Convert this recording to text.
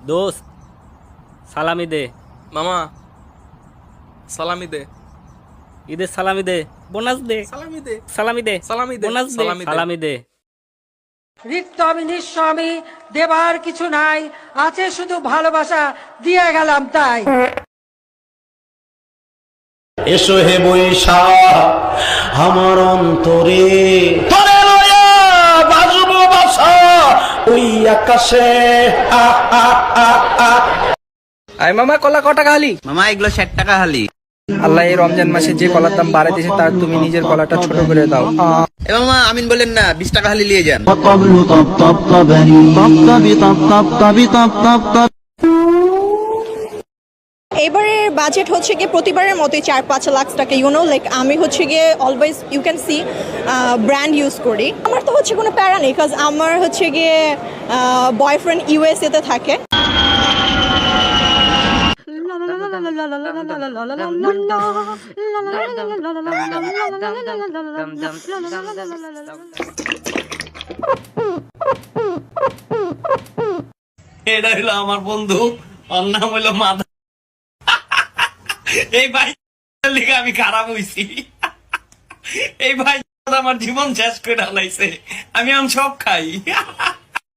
দোস্ত সালামি দে। মামা সালামি দে, ঈদের সালামি দে, বোনাস দে, সালামি দে, সালামি দে, সালামি দে, বোনাস দে, সালামি দে। সালামি দে। রিক্ত আমি নিঃস্ব আমি, দেবার কিছু নাই, আছে শুধু ভালোবাসা, দিয়ে গেলাম তাই। এসো হে বৈশাখ আমার অন্তরে, তরে লয়া বাজবো বাসা ওই আকাশে। আই মামা কলা কত টাকা হালি? মামা এগুলো 60 টাকা হালি। আল্লাহ এই রমজান মাসে যে কলার দাম বাড়াই দিয়েছে তার তুমি নিজের কলাটা ছোট করে দাও। এ মামা আমিন বলেন না, 20 টাকা হালি নিয়ে যান। এবারের বাজেট হচ্ছে গিয়ে প্রতিবারের মতোই 4-5 লাখ টাকা। লাইক আমি হচ্ছে গিয়ে always you can see brand use করি। আমার তো হচ্ছে কোনো প্যারা নেই, বিকজ আমার হচ্ছে গিয়ে বয়ফ্রেন্ড ইউএসএ তে থাকে। এটা হইলো আমার বন্ধু, ওর নাম হইলো মাধব। এই ভাই লিখে আমি খারাপ হইছি। এই ভাই আমার জীবন শেষ করে ঢালাইছে, আমি সব খাই।